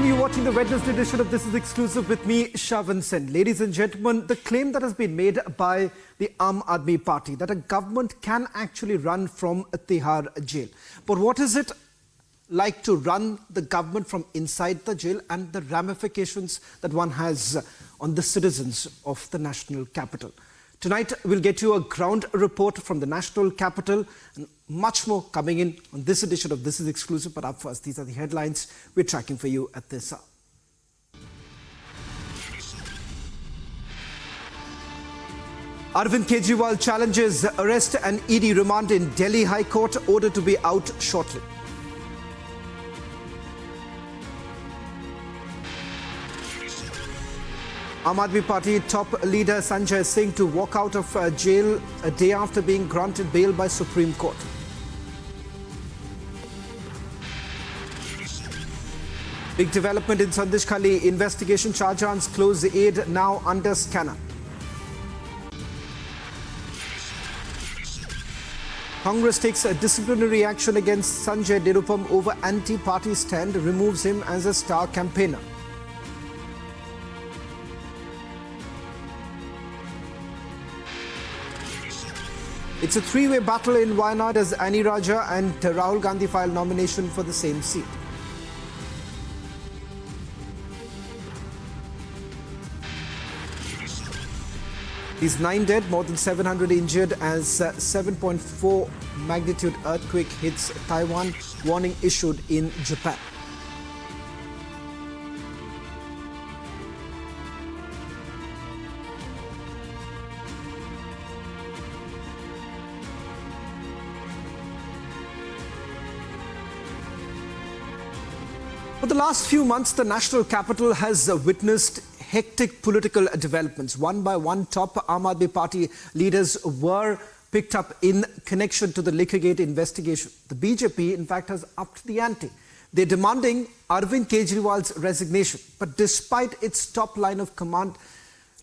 welcome you watching the Wednesday edition of This Is Exclusive with me, Shavan Sen. Ladies and gentlemen, the claim that has been made by the Aam Aadmi Party that a government can actually run from a Tihar jail. But what is it like to run the government from inside the jail and the ramifications that one has on the citizens of the national capital? Tonight, we'll get you a ground report from the national capital and much more coming in on this edition of This Is Exclusive. But up first, these are the headlines we're tracking for you at this hour. Arvind Kejriwal challenges arrest and ED remand in Delhi High Court, ordered to be out shortly. Aam Aadmi Party top leader Sanjay Singh to walk out of jail a day after being granted bail by Supreme Court. Big development in Sandesh Khali investigation. Shahjahan's close aid now under scanner. Congress takes a disciplinary action against Sanjay Nirupam over anti-party stand, removes him as a star campaigner. It's a three-way battle in Wayanad as Annie Raja and Rahul Gandhi file nomination for the same seat. These 9 dead, more than 700 injured as 7.4 magnitude earthquake hits Taiwan, warning issued in Japan. For the last few months, the national capital has witnessed hectic political developments. One by one, top Aam Aadmi Party leaders were picked up in connection to the Liquorgate investigation. The BJP, in fact, has upped the ante. They're demanding Arvind Kejriwal's resignation. But despite its top line of command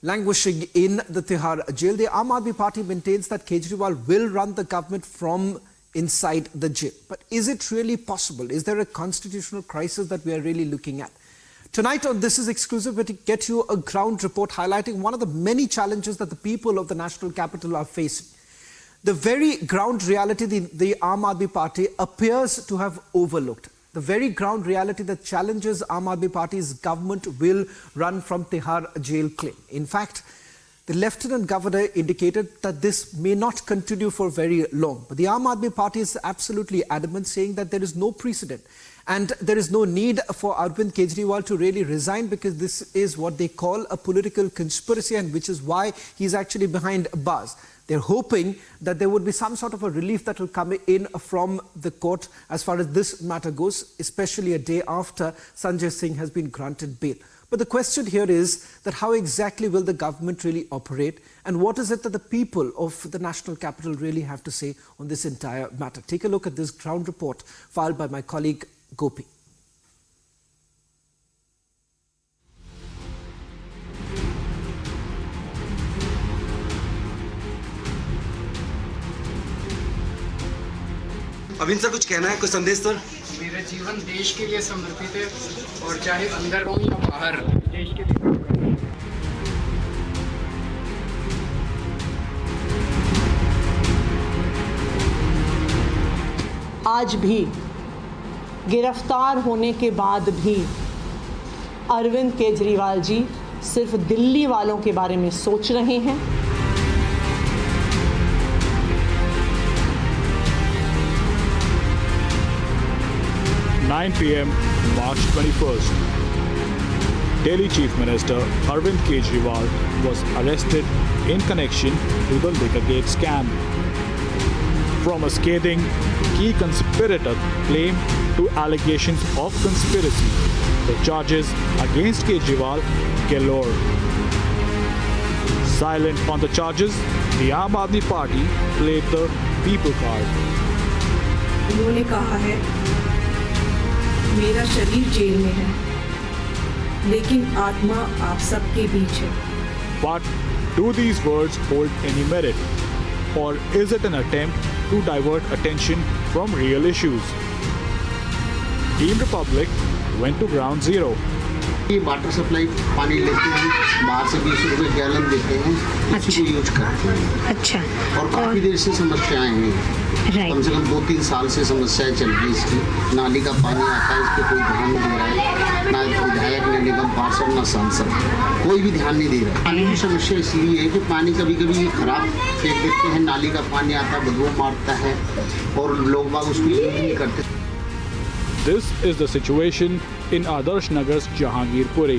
languishing in the Tihar jail, the Aam Aadmi Party maintains that Kejriwal will run the government from inside the jail. But is it really possible? Is there a constitutional crisis that we are really looking at? Tonight on This Is Exclusive, we get you a ground report highlighting one of the many challenges that the people of the national capital are facing. The very ground reality the Aam Aadmi Party appears to have overlooked. The very ground reality that challenges Aam Aadmi Party's government will run from Tihar jail claim. In fact, the Lieutenant Governor indicated that this may not continue for very long. But the Aam Aadmi Party is absolutely adamant, saying that there is no precedent and there is no need for Arvind Kejriwal to really resign, because this is what they call a political conspiracy, and which is why he's actually behind bars. They're hoping that there would be some sort of a relief that will come in from the court as far as this matter goes, especially a day after Sanjay Singh has been granted bail. But the question here is that how exactly will the government really operate, and what is it that the people of the national capital really have to say on this entire matter? Take a look at this ground report filed by my colleague Gopi. Avin sir, कुछ कहना है, कुछ संदेश sir? मेरा जीवन देश के लिए समर्पित है और चाहे अंदर हो या बाहर, देश के लिए काम करना है। आज भी गिरफ्तार होने के बाद भी अरविंद केजरीवाल जी सिर्फ दिल्ली वालों के बारे में सोच रहे हैं। (9 p.m. March 21st. Delhi Chief Minister Arvind Kejriwal was arrested in connection to the Liquorgate scam. From a scathing key conspirator claim to allegations of conspiracy, the charges against Kejriwal galore. Silent on the charges, the Aam Aadmi Party played the people card. उन्होंने कहा है, मेरा शरीर jail में है, लेकिन आत्मा आप सबके बीच है. But do these words hold any merit? Or is it an attempt to divert attention from real issues? Team Republic went to ground zero. ये वाटर सप्लाई पानी लेते हैं, बाहर से 20 रुपए गैलन देते हैं, उसी को यूज करते हैं। अच्छा। और काफ़ी देर से समस्याएं हैं, कम से कम 2-3 साल से समस्याएं चल रही है इसकी। नाली का पानी आता है, इस पर कोई ध्यान नहीं दे रहा है, ना विधायक न निगम पार्षद न सांसद, कोई भी ध्यान नहीं दे रहा है। पानी की समस्या इसलिए है कि पानी कभी कभी ये खराब फेंक देते हैं, नाली का पानी आता है, बदबू मारता है और लोग बाग उसको यूज नहीं करते। This is the situation in Adarsh Nagar's Jahangirpuri,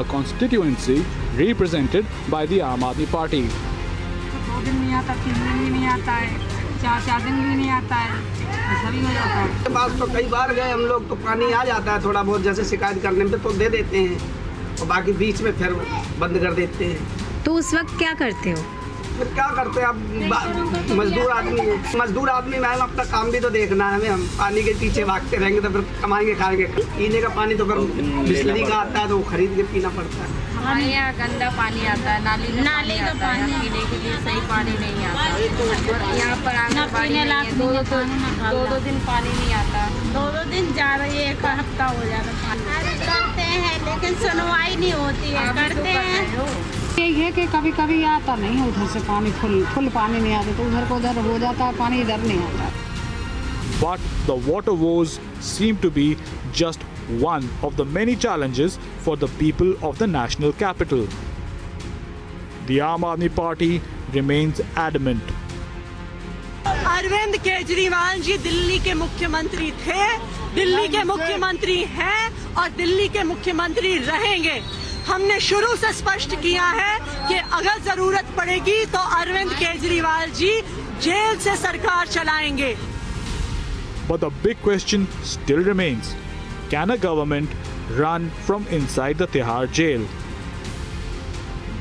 a constituency represented by the Aam Aadmi Party. 2 दिन नहीं आता, 3 दिन भी नहीं आता है, 4 दिन भी नहीं आता है, ऐसा भी हो जाता है। पास तो कई बार गए हम लोग, तो पानी आ जाता है थोड़ा बहुत, जैसे शिकायत करने में तो दे देते हैं और बाकी बीच में फिर बंद कर देते हैं। तो उस वक्त क्या करते हो? फिर क्या करते हैं, अब मजदूर आदमी मैम, अपना काम भी तो देखना है हमें। हम पानी के पीछे भागते रहेंगे तो फिर कमाएंगे खाएंगे। पीने का पानी तो फिर बिजली का आता है तो वो खरीद के पीना पड़ता है। हमारे यहाँ गंदा पानी आता है, नाली का पानी पीने के लिए सही पानी नहीं आता। यहाँ पर आंगनबाड़ी में 2-2 दिन पानी नहीं आता, 2-2 दिन जा रही है, 1 हफ्ता हो जाता है। करते हैं लेकिन सुनवाई नहीं होती है, करते हैं। यही है कि कभी कभी आता नहीं है उधर से पानी, फुल पानी नहीं आता, तो उधर को उधर हो जाता है पानी, इधर नहीं आता। But the water woes seem to be just one of the many challenges for the people of the national capital. The Aam Aadmi Party remains adamant. Arvind Kejriwal ji Delhi के मुख्यमंत्री थे, दिल्ली के मुख्यमंत्री हैं और दिल्ली के मुख्यमंत्री रहेंगे। हमने शुरू से स्पष्ट किया है कि अगर जरूरत पड़ेगी तो अरविंद केजरीवाल जी जेल से सरकार चलाएंगे। But the big question still remains. Can a government run from inside the Tihar jail?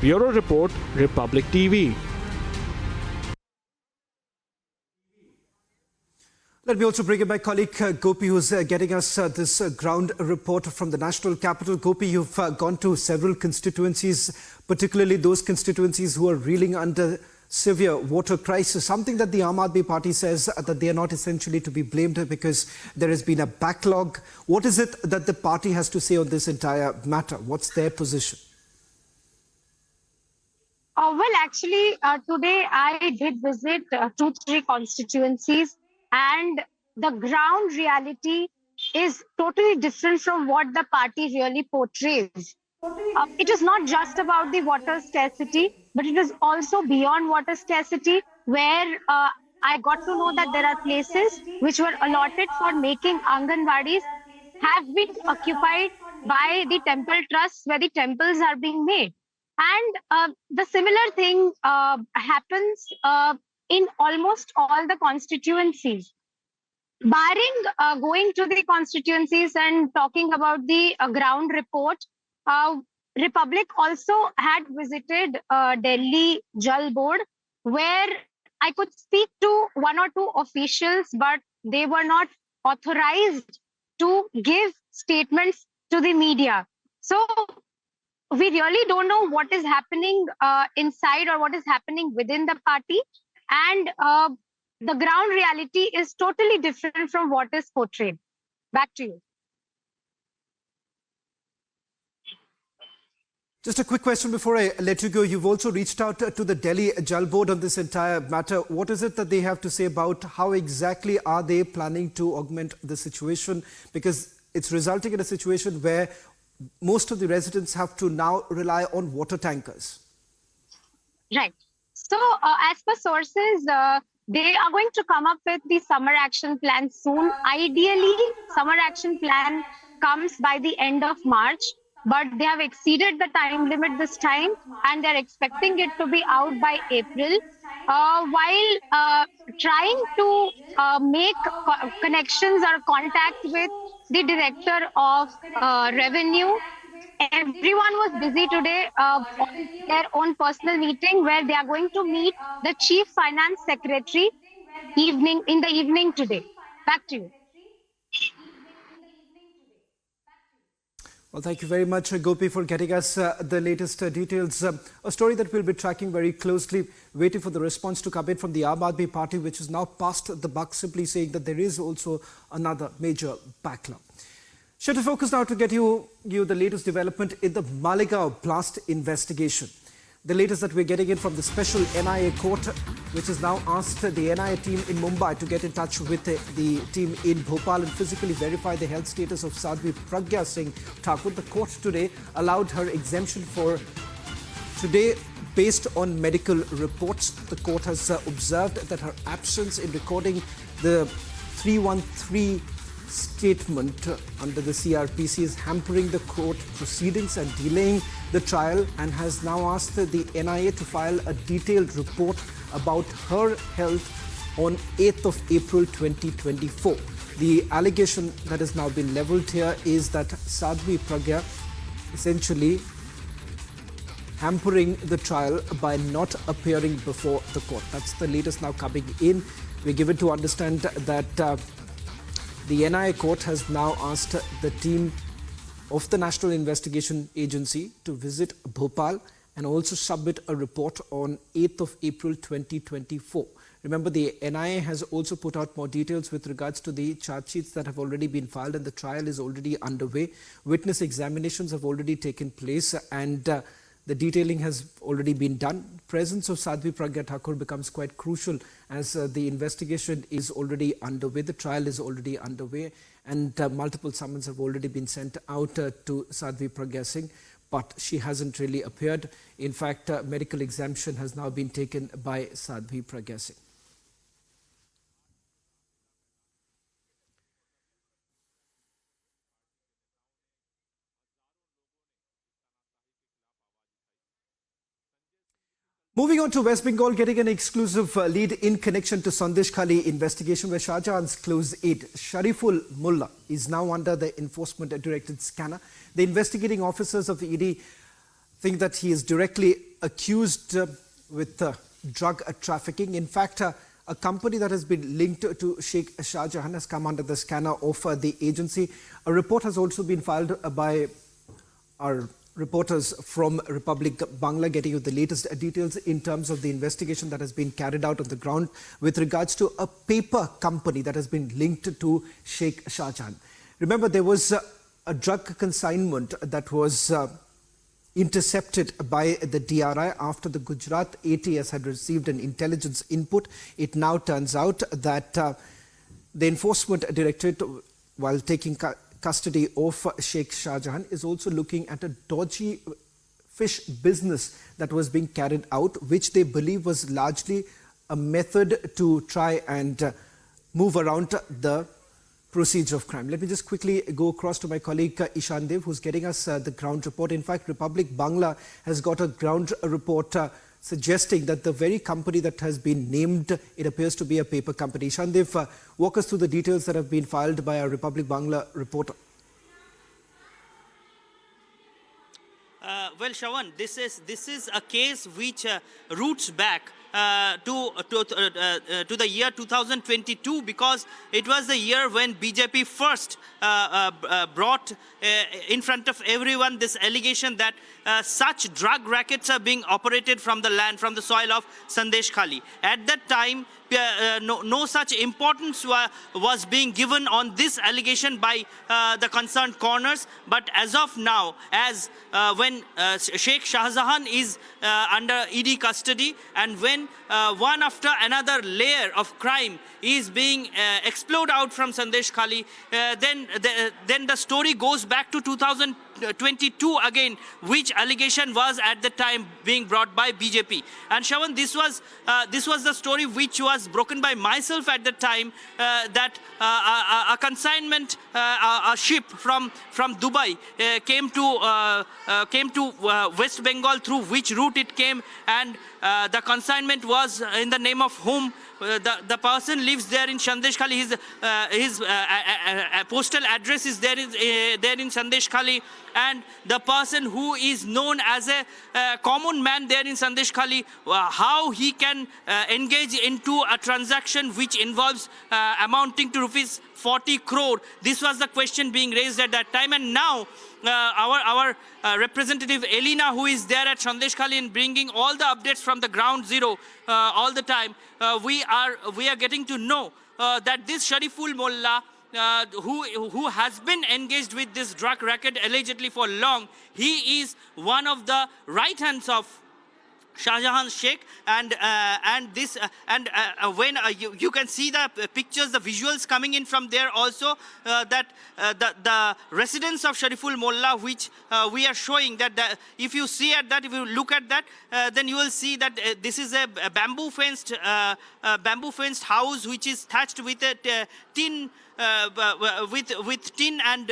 Bureau Report, Republic TV. Let me also bring in my colleague Gopi, who's getting us this ground report from the national capital. Gopi, you've gone to several constituencies, particularly those constituencies who are reeling under severe water crisis, something that the Aam Aadmi Party says that they are not essentially to be blamed because there has been a backlog. What is it that the party has to say on this entire matter? What's their position? Well, actually, today I did visit 2-3 constituencies, and the ground reality is totally different from what the party really portrays. It is not just about the water scarcity, but it is also beyond water scarcity, where I got to know that there are places which were allotted for making Anganwadis have been occupied by the temple trusts where the temples are being made. And the similar thing happens in almost all the constituencies. Barring going to the constituencies and talking about the ground report, Republic also had visited Delhi Jal Board, where I could speak to 1 or 2 officials, but they were not authorized to give statements to the media. So we really don't know what is happening inside or what is happening within the party. And the ground reality is totally different from what is portrayed. Back to you. Just a quick question before I let you go. You've also reached out to the Delhi Jal Board on this entire matter. What is it that they have to say about how exactly are they planning to augment the situation? Because it's resulting in a situation where most of the residents have to now rely on water tankers. Right. So as per sources, they are going to come up with the summer action plan soon. Ideally, summer action plan comes by the end of March, but they have exceeded the time limit this time and they're expecting it to be out by April. While trying to make connections or contact with the director of revenue, everyone was busy today on their own personal meeting where they are going to meet the chief finance secretary in the evening today. Back to you. Well, thank you very much, Gopi, for getting us the latest details. A story that we'll be tracking very closely, waiting for the response to come in from the Aam Aadmi Party, which has now passed the buck, simply saying that there is also another major backlog. Sure to focus now to get you the latest development in the Malegaon blast investigation. The latest that we're getting in from the special NIA court, which has now asked the NIA team in Mumbai to get in touch with the team in Bhopal and physically verify the health status of Sadhvi Pragya Singh Thakur. The court today allowed her exemption for today based on medical reports. The court has observed that her absence in recording the 313 statement under the CRPC is hampering the court proceedings and delaying the trial, and has now asked the NIA to file a detailed report about her health on 8th of April 2024. The allegation that has now been levelled here is that Sadhvi Pragya essentially hampering the trial by not appearing before the court. That's the latest now coming in. We're given to understand that the NIA court has now asked the team of the National Investigation Agency to visit Bhopal and also submit a report on 8th of April 2024. Remember, the NIA has also put out more details with regards to the charge sheets that have already been filed, and the trial is already underway. Witness examinations have already taken place, and the detailing has already been done. Presence of Sadhvi Pragya Thakur becomes quite crucial as the investigation is already underway, the trial is already underway, and multiple summons have already been sent out to Sadhvi Pragya Singh, but she hasn't really appeared. In fact, medical exemption has now been taken by Sadhvi Pragya Singh. Moving on to West Bengal, getting an exclusive lead in connection to Sandesh Khali investigation, where Shah Jahan's close aide, Shariful Mullah, is now under the Enforcement Directorate scanner. The investigating officers of the ED think that he is directly accused with drug trafficking. In fact, a company that has been linked to Sheikh Shah Jahan has come under the scanner of the agency. A report has also been filed by our reporters from Republic Bangla, getting you the latest details in terms of the investigation that has been carried out on the ground with regards to a paper company that has been linked to Sheikh Shah Jahan. Remember, there was a drug consignment that was intercepted by the DRI after the Gujarat ATS had received an intelligence input. It now turns out that the Enforcement Directorate, while taking custody of Sheikh Shah Jahan, is also looking at a dodgy fish business that was being carried out, which they believe was largely a method to try and move around the procedure of crime. Let me just quickly go across to my colleague Ishan Dev, who's getting us the ground report. In fact, Republic Bangla has got a ground report suggesting that the very company that has been named, it appears to be a paper company. Ishan Dev, walk us through the details that have been filed by our Republic Bangla reporter. Well, Shravan, this is a case which roots back to the year 2022, because it was the year when BJP first brought in front of everyone this allegation that such drug rackets are being operated from the land, from the soil of Sandesh Khali. At that time, no such importance was being given on this allegation by the concerned corners. But as of now, as when Sheikh Shah Jahan is under ED custody, and when one after another layer of crime is being exploded out from Sandesh Khali, then the story goes back to 2022 again, which allegation was at the time being brought by BJP. And Shravan, this was the story which was broken by myself at the time, that a consignment, a ship from Dubai came to West Bengal, through which route it came, and the consignment was in the name of whom the person lives there in Sandesh Khali. His postal address is there in Sandesh Khali, and the person who is known as a common man there in Sandesh Khali, how he can engage into a transaction which involves amounting to rupees 40 crore. This was the question being raised at that time, and now our representative Elena, who is there at Sandesh Khali and bringing all the updates from the ground zero all the time, we are getting to know that this Shariful Mullah who has been engaged with this drug racket allegedly for long. He is one of the right hands of Shah Jahan Sheikh, and when you can see the pictures, the visuals coming in from there also, that the residence of Shariful Mullah, which we are showing, that if you see at that, if you look at that, then you will see that this is a bamboo fenced house which is thatched with a tin. With tin and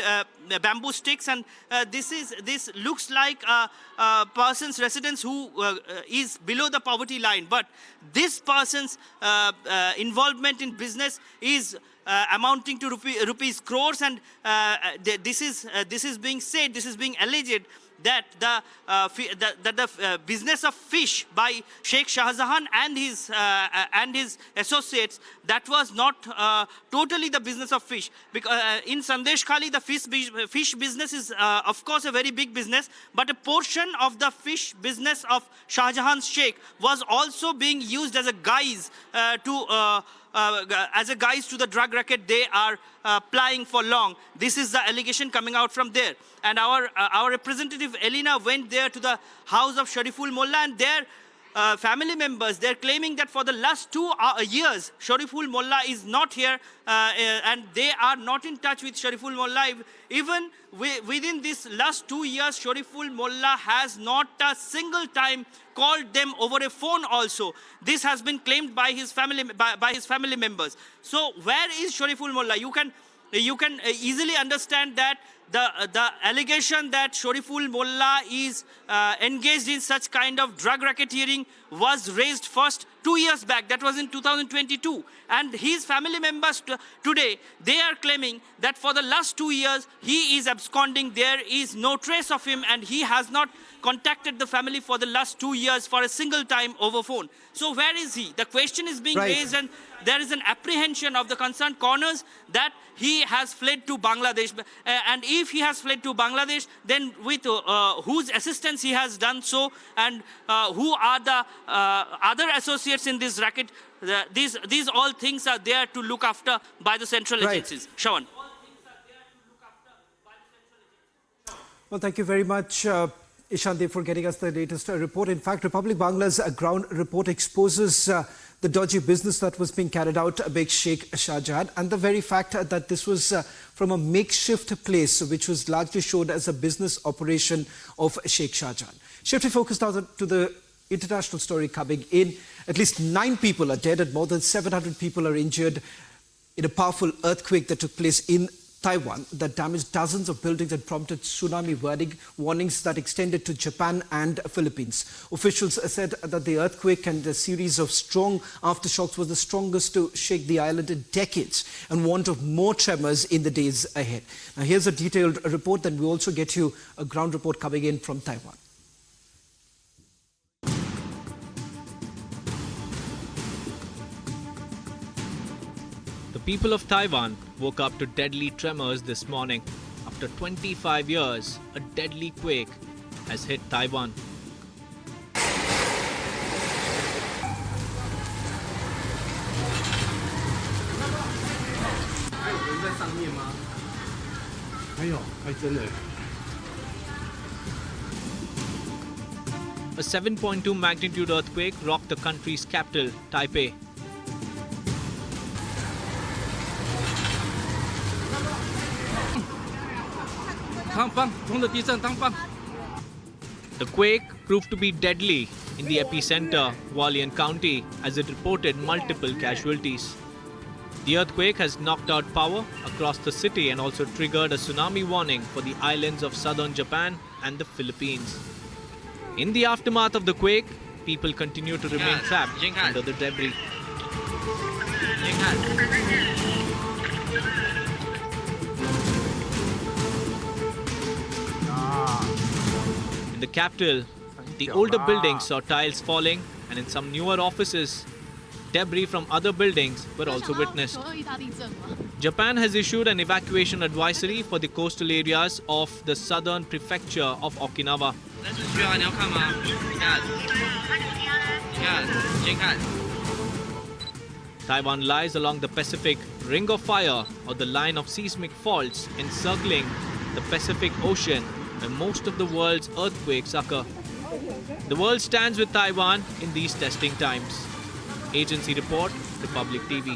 bamboo sticks, and this looks like a person's residence who is below the poverty line. But this person's involvement in business is amounting to rupees crores, and this is being said, this is being alleged that the business of fish by Sheikh Shah Jahan and his associates, that was not totally the business of fish. Because in Sandesh Khali, the fish business is of course a very big business, but a portion of the fish business of Shah Jahan's Sheikh was also being used as a guise to the drug racket they are plying for long. This is the allegation coming out from there. And our representative Elena went there to the house of Shariful Mullah, and their family members, they're claiming that for the last 2 years, Shariful Mullah is not here, and they are not in touch with Shariful Mullah. Even within this last 2 years, Shariful Mullah has not a single time called them over a phone also. This has been claimed by his family members. So where is Shariful Mullah? You can easily understand that the allegation that Shariful Mullah is engaged in such kind of drug racketeering was raised first 2 years back. That was in 2022. And his family members today, they are claiming that for the last 2 years, he is absconding. There is no trace of him, and he has not contacted the family for the last 2 years for a single time over phone. So where is he? The question is being raised, and there is an apprehension of the concerned corners that he has fled to Bangladesh. And if he has fled to Bangladesh, then with whose assistance he has done so, and who are the other associates in this racket, these all things are there to look after by the central agencies. Shawan. Well, thank you very much, Ishante, for getting us the latest report. In fact, Republic Bangla's ground report exposes the dodgy business that was being carried out by Sheikh Shah Jahan, and the very fact that this was from a makeshift place, which was largely showed as a business operation of Sheikh Shah Jahan. Shifting focus now to the international story coming in. At least 9 people are dead and more than 700 people are injured in a powerful earthquake that took place in Taiwan that damaged dozens of buildings and prompted tsunami warnings that extended to Japan and Philippines. Officials said that the earthquake and a series of strong aftershocks was the strongest to shake the island in decades, and warned of more tremors in the days ahead. Now here's a detailed report, then we also get you a ground report coming in from Taiwan. The people of Taiwan woke up to deadly tremors this morning. After 25 years, a deadly quake has hit Taiwan. A 7.2 magnitude earthquake rocked the country's capital, Taipei. The quake proved to be deadly in the epicenter, Hualien County, as it reported multiple casualties. The earthquake has knocked out power across the city and also triggered a tsunami warning for the islands of southern Japan and the Philippines. In the aftermath of the quake, people continue to remain trapped under the debris. In the capital, the older buildings saw tiles falling, and in some newer offices, debris from other buildings were also witnessed. Japan has issued an evacuation advisory for the coastal areas of the southern prefecture of Okinawa. Taiwan lies along the Pacific Ring of Fire, or the line of seismic faults encircling the Pacific Ocean, where most of the world's earthquakes occur. The world stands with Taiwan in these testing times. Agency report, Republic TV.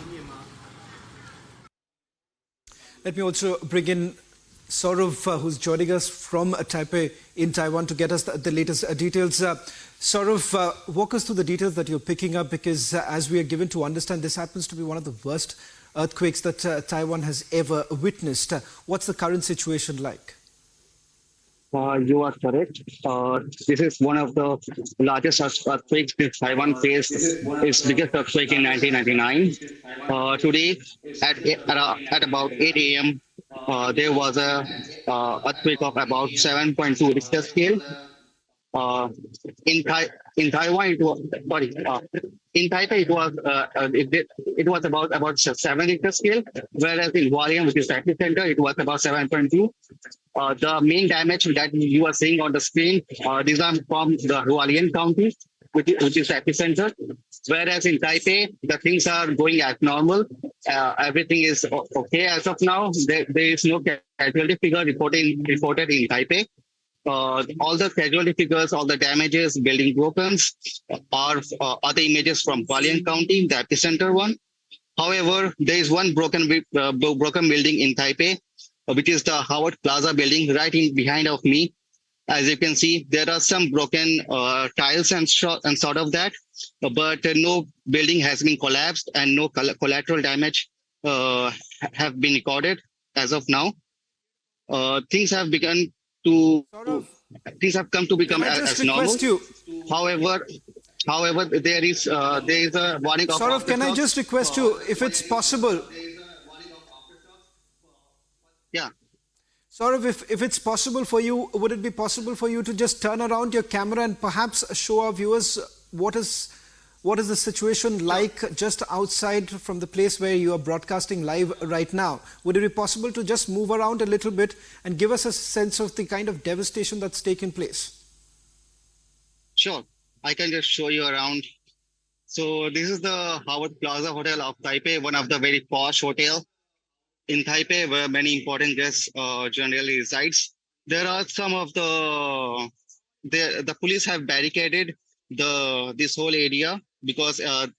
Let me also bring in Saurav, who's joining us from Taipei in Taiwan to get us the latest details. Saurav, walk us through the details that you're picking up, because as we are given to understand, this happens to be one of the worst earthquakes that Taiwan has ever witnessed. What's the current situation like? You are correct. This is one of the largest earthquakes that Taiwan faced. Its biggest earthquake in 1999. Today, at about 8 a.m., there was a earthquake of about 7.2 Richter scale. In Taiwan, it was in Taipei it was about 7 Richter scale, whereas in Hualien, which is the epicenter, it was about 7.2. The main damage that you are seeing on the screen, these are from the Hualien County, which is the epicenter. Whereas in Taipei, the things are going as normal. Everything is okay as of now. There is no casualty figure reported in Taipei. All the casualty figures, all the damages, building broken, are the images from Hualien County, the epicenter one. However, there is one broken building in Taipei, which is the Howard Plaza building right in behind of me. As you can see, there are some broken tiles and sort of that, but no building has been collapsed and no collateral damage have been recorded as of now. Things have begun to come to become as normal. However, there is a warning of. Saurav, can I just request you, if it's possible? Yeah. Saurav, if it's possible for you, would it be possible for you to just turn around your camera and perhaps show our viewers what is the situation like just outside from the place where you are broadcasting live right now? Would it be possible to just move around a little bit and give us a sense of the kind of devastation that's taken place? Sure, I can just show you around. So this is the Howard Plaza Hotel of Taipei, one of the very posh hotel in Taipei, where many important guests generally resides. There are some of the police have barricaded this whole area because of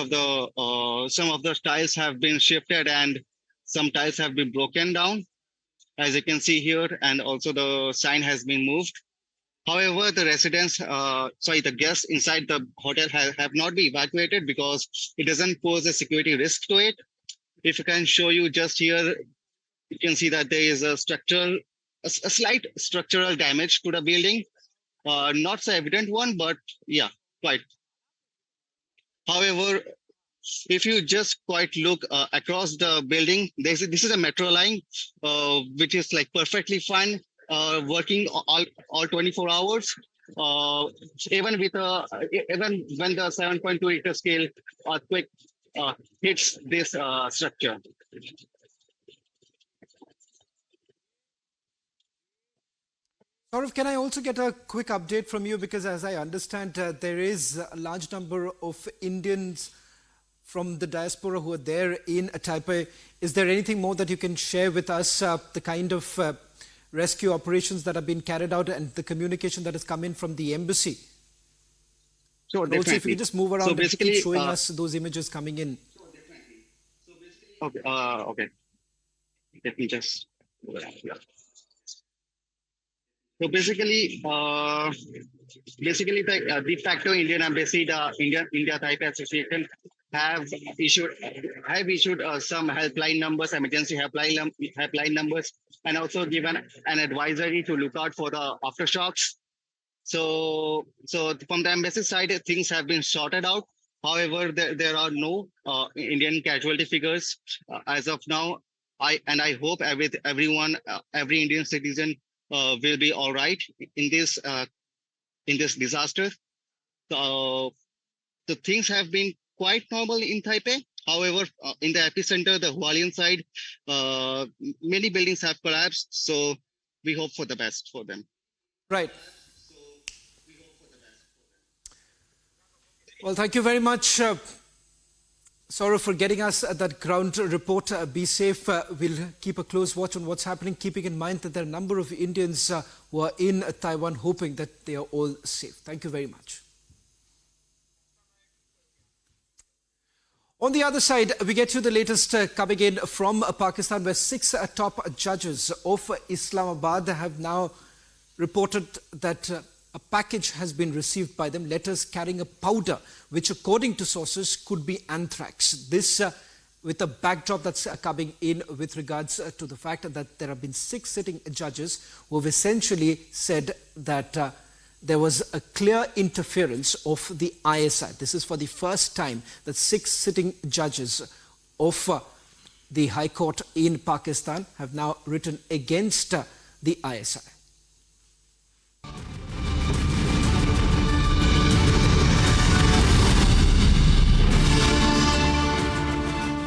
the some of the tiles have been shifted and some tiles have been broken down, as you can see here, and also the sign has been moved. However, the the guests inside the hotel have not been evacuated because it doesn't pose a security risk to it. If I can show you just here, you can see that there is a slight structural damage to the building. Not so evident one, but yeah, quite. However, if you just quite look across the building, this is a metro line, which is like perfectly fine, working all 24 hours. Even when the 7.2 Richter scale earthquake hits this structure. Saurav, can I also get a quick update from you? Because as I understand, there is a large number of Indians from the diaspora who are there in Taipei. Is there anything more that you can share with us, the kind of rescue operations that have been carried out and the communication that has come in from the embassy? Sure, definitely. Also, if you could just move around and keep showing us those images coming in. Sure, definitely. Okay. Let me just. Yeah. So basically, the de facto Indian Embassy, the India Taipei Association, have issued some helpline numbers, emergency helpline numbers, and also given an advisory to look out for the aftershocks. So from the embassy side, things have been sorted out. However, there are no Indian casualty figures as of now. I hope every Indian citizen will be all right in this disaster. So things have been quite normal in Taipei. However, in the epicenter, the Hualien side, many buildings have collapsed. So we hope for the best for them. Right. Well, thank you very much, Saurav, for getting us that ground report. Be safe. We'll keep a close watch on what's happening, keeping in mind that there are a number of Indians who are in Taiwan, hoping that they are all safe. Thank you very much. On the other side, we get you the latest coming in from Pakistan, where 6 top judges of Islamabad have now reported that a package has been received by them, letters carrying a powder, which according to sources could be anthrax. This with a backdrop that's coming in with regards to the fact that there have been 6 sitting judges who have essentially said that there was a clear interference of the ISI. This is for the first time that 6 sitting judges of the High Court in Pakistan have now written against the ISI.